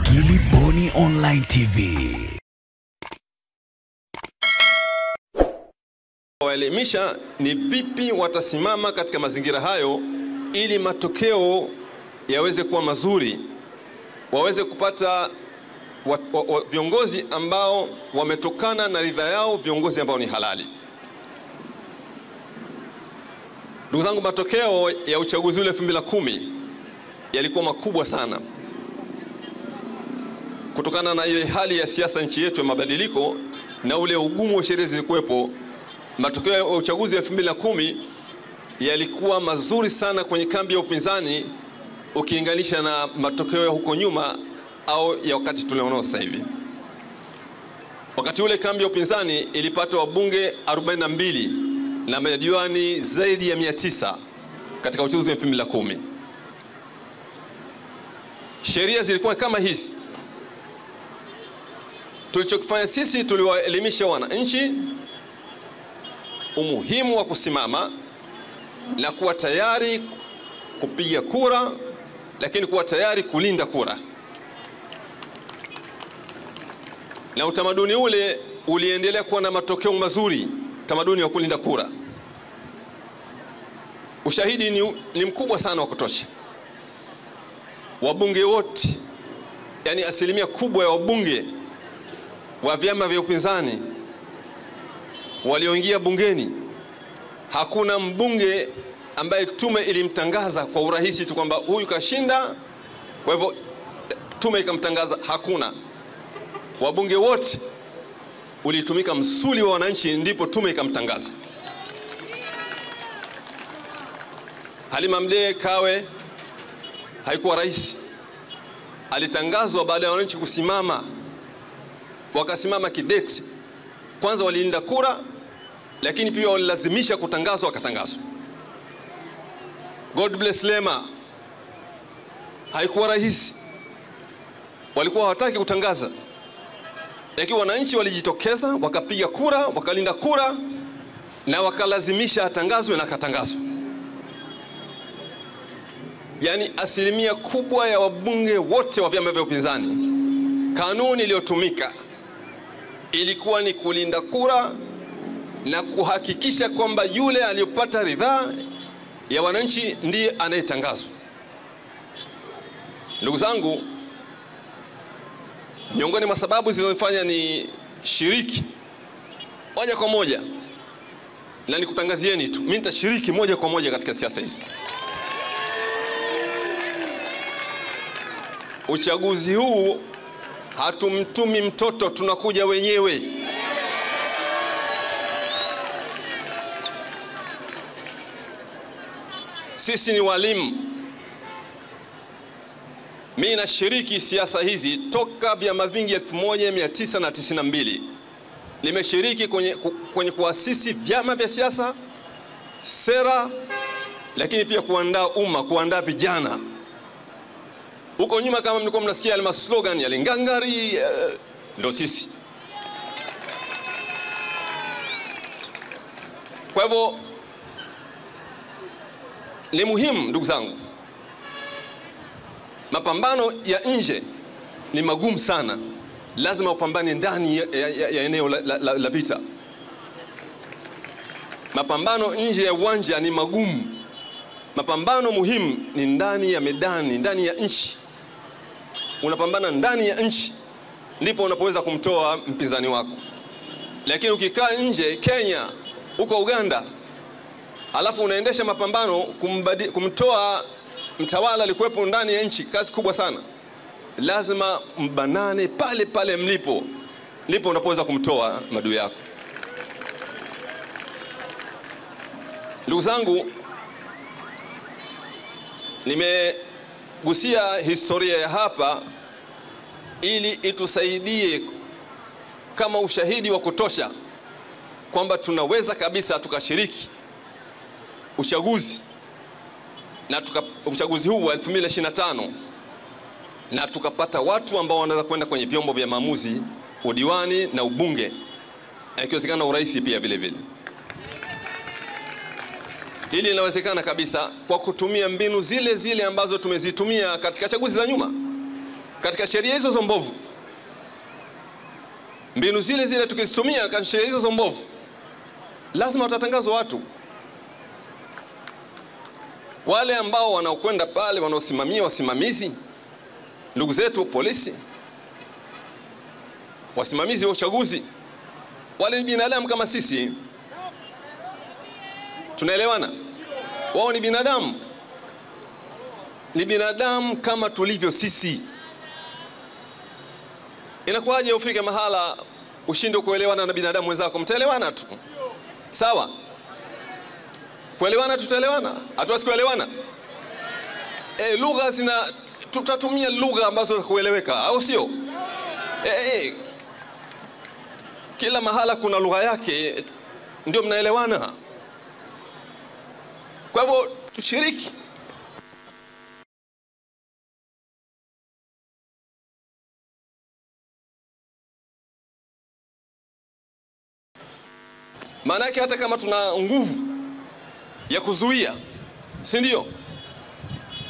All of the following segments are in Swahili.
Gilly Bonny Online TV. Waelimisha ni vipi watasimama katika mazingira hayo ili matokeo yaweze kuwa mazuri, waweze kupata viongozi ambao wametokana na ridha yao, viongozi ambao ni halali. Ndugu zangu, matokeo ya uchaguzi ule 2010 yalikuwa makubwa sana. Kutokana na ile hali ya siasa nchi yetu ya mabadiliko na ule ugumu wa sheria zilikuwepo, matokeo ya uchaguzi wa 2010 yalikuwa mazuri sana kwenye kambi ya upinzani ukilinganisha na matokeo ya huko nyuma au ya wakati tulionao sasa hivi. Wakati ule kambi ya upinzani ilipata wabunge 42 na madiwani zaidi ya 900 katika uchaguzi wa 2010. Sheria zilikuwa kama hizi. Tulichokifanya sisi, tuliwaelimisha wananchi umuhimu wa kusimama na kuwa tayari kupiga kura, lakini kuwa tayari kulinda kura. Na utamaduni ule uliendelea kuwa na matokeo mazuri, utamaduni wa kulinda kura. Ushahidi ni mkubwa sana wa kutosha. Wabunge wote, yani asilimia kubwa ya wabunge wa vyama vya upinzani walioingia bungeni, hakuna mbunge ambaye tume ilimtangaza kwa urahisi tu kwamba huyu kashinda, kwa hivyo tume ikamtangaza. Hakuna. Wabunge wote ulitumika msuli wa wananchi, ndipo tume ikamtangaza. Halima Mdee Kawe haikuwa rais, alitangazwa baada ya wananchi kusimama, wakasimama kidete. Kwanza walilinda kura, lakini pia walilazimisha kutangazwa, akatangazwa. God bless Lema haikuwa rais, walikuwa hawataki kutangaza, lakini wananchi walijitokeza, wakapiga kura, wakalinda kura na wakalazimisha atangazwe na akatangazwa. Yani asilimia kubwa ya wabunge wote wa vyama vya upinzani, kanuni iliyotumika ilikuwa ni kulinda kura na kuhakikisha kwamba yule aliyopata ridhaa ya wananchi ndiye anayetangazwa. Ndugu zangu, miongoni mwa sababu zilizofanya ni shiriki moja kwa moja, na nikutangazieni tu, mimi nitashiriki moja kwa moja katika siasa hizi. Uchaguzi huu hatumtumi mtoto, tunakuja wenyewe. Sisi ni walimu. Mimi nashiriki siasa hizi toka vyama vingi 1992. Nimeshiriki kwenye kuasisi vyama vya siasa, sera, lakini pia kuandaa umma, kuandaa vijana. Huko nyuma kama mlikuwa mnasikia yale slogan ya Ngangari, ndo sisi. Kwa hivyo ni muhimu, ndugu zangu, mapambano ya nje ni magumu sana. Lazima upambane ndani ya eneo la vita. Mapambano nje ya uwanja ni magumu. Mapambano muhimu ni ndani ya medani, ndani ya nchi. Unapambana ndani ya nchi, ndipo unapoweza kumtoa mpinzani wako. Lakini ukikaa nje, Kenya, huko Uganda, alafu unaendesha mapambano kumtoa mtawala alikuwepo ndani ya nchi, kazi kubwa sana. Lazima mbanane pale pale mlipo, ndipo unapoweza kumtoa madui yako. Ndugu zangu, nimegusia historia ya hapa ili itusaidie kama ushahidi wa kutosha kwamba tunaweza kabisa tukashiriki uchaguzi na uchaguzi huu wa 2025 na tukapata watu ambao wanaweza kwenda kwenye vyombo vya maamuzi, udiwani na ubunge, na ikiwezekana urais pia vile vile. Hili linawezekana kabisa kwa kutumia mbinu zile zile ambazo tumezitumia katika chaguzi za nyuma. katika sheria hizo mbovu, mbinu zile tukizitumia katika sheria hizo mbovu, lazima watatangazwa watu. Wale ambao wanaokwenda pale wanaosimamia wasimamizi, ndugu zetu polisi, wasimamizi wa uchaguzi, wale ni binadamu kama sisi. Tunaelewana? Wao ni binadamu. Ni binadamu kama tulivyo sisi. Inakuwaje ufike mahala ushinde kuelewana na binadamu wenzako? Mtaelewana tu. Sawa? Kuelewana tutaelewana. Hatuwezi kuelewana. Lugha tutatumia lugha ambazo za kueleweka, au sio? Kila mahala kuna lugha yake, ndio mnaelewana. Kwa hivyo tushiriki. Maana yake hata kama tuna nguvu ya kuzuia, si ndio?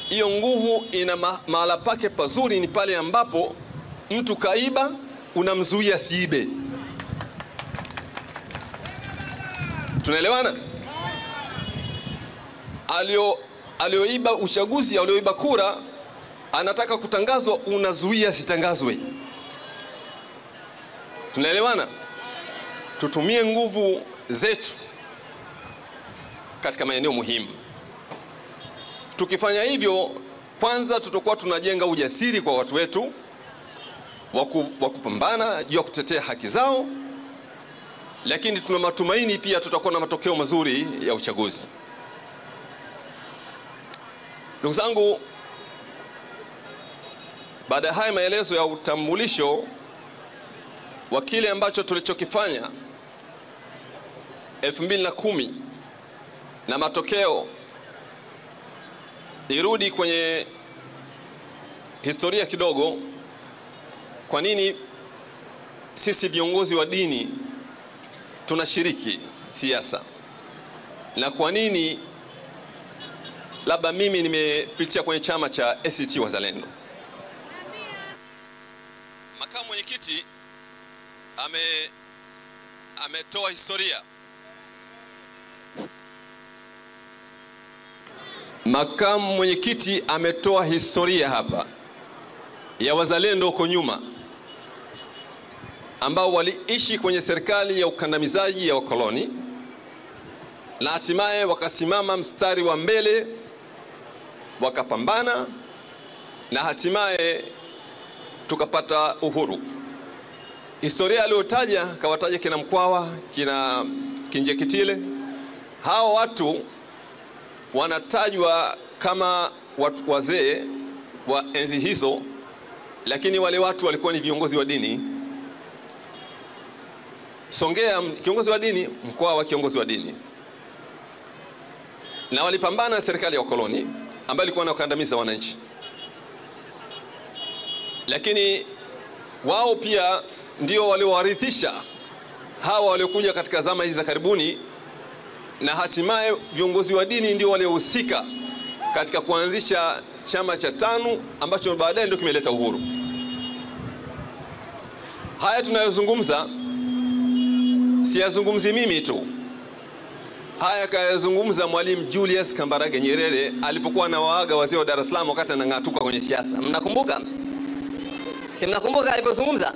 Hiyo nguvu ina mahala pake pazuri, ni pale ambapo mtu kaiba unamzuia siibe. Tunaelewana? Alioiba uchaguzi, alioiba kura, anataka kutangazwa, unazuia sitangazwe. Tunaelewana? Tutumie nguvu zetu katika maeneo muhimu. Tukifanya hivyo, kwanza tutakuwa tunajenga ujasiri kwa watu wetu wa kupambana juu ya kutetea haki zao, lakini tuna matumaini pia tutakuwa na matokeo mazuri ya uchaguzi. Ndugu zangu, baada ya haya maelezo ya utambulisho wa kile ambacho tulichokifanya 2010 na matokeo, nirudi kwenye historia kidogo. Kwa nini sisi viongozi wa dini tunashiriki siasa, na kwa nini labda mimi nimepitia kwenye chama cha ACT Wazalendo. Makamu mwenyekiti ametoa historia. Makamu mwenyekiti ametoa historia hapa ya wazalendo huko nyuma ambao waliishi kwenye serikali ya ukandamizaji ya wakoloni, na hatimaye wakasimama mstari wa mbele, wakapambana, na hatimaye tukapata uhuru. Historia aliyotaja, kawataja kina Mkwawa, kina Kinjekitile. Hao watu wanatajwa kama watu wazee wa enzi hizo, lakini wale watu walikuwa ni viongozi wa dini. Songea kiongozi wa dini, Mkwawa kiongozi wa dini, na walipambana na serikali ya wakoloni ambayo ilikuwa inakandamiza wananchi. Lakini wao pia ndio waliowarithisha hawa waliokuja katika zama hizi za karibuni, na hatimaye viongozi wa dini ndio waliohusika katika kuanzisha chama cha TANU ambacho baadaye ndio kimeleta uhuru. Haya tunayozungumza siyazungumzi mimi tu. Haya kayazungumza Mwalimu Julius Kambarage Nyerere alipokuwa anawaaga wazee wa Dar es Salaam wakati anang'atuka kwenye siasa. Mnakumbuka? Si mnakumbuka alipozungumza?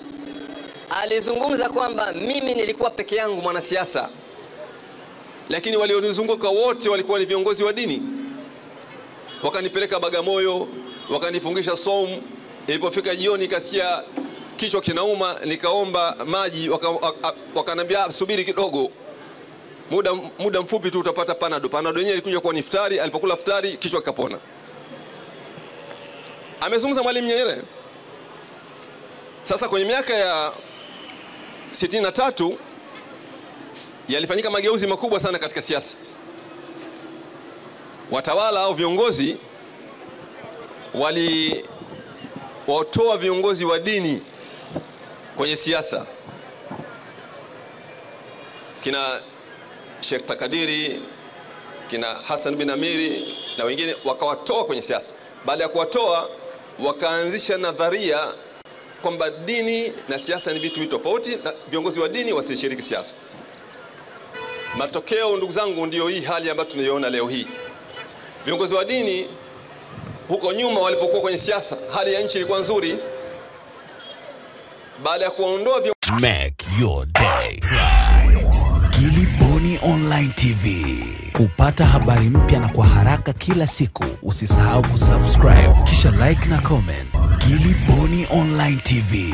Alizungumza kwamba mimi nilikuwa peke yangu mwanasiasa, lakini walionizunguka wote walikuwa ni viongozi wa dini. Wakanipeleka Bagamoyo, wakanifungisha somu. Ilipofika jioni kasikia kichwa kinauma, nikaomba maji, wakanambia subiri kidogo, muda mfupi tu utapata panado. Panado yenyewe ilikuja kwa iftari, alipokula iftari kichwa kikapona. Amezungumza Mwalimu Nyerere. Sasa kwenye miaka ya 63 yalifanyika mageuzi makubwa sana katika siasa. Watawala au viongozi watoa viongozi wa dini kwenye siasa. Kina Sheikh Takadiri, kina Hassan bin Amiri na wengine wakawatoa kwenye siasa. Baada ya kuwatoa, wakaanzisha nadharia kwamba dini na siasa ni vitu tofauti na viongozi wa dini wasishiriki siasa. Matokeo, ndugu zangu, ndio hii hali ambayo tunaiona leo hii. Viongozi wa dini huko nyuma walipokuwa kwenye siasa, hali ya nchi ilikuwa nzuri. Baada ya kuondoa Make your day right. Gilly Bonny Online TV. Kupata habari mpya na kwa haraka kila siku, usisahau kusubscribe kisha like na comment. Gilly Bonny Online TV.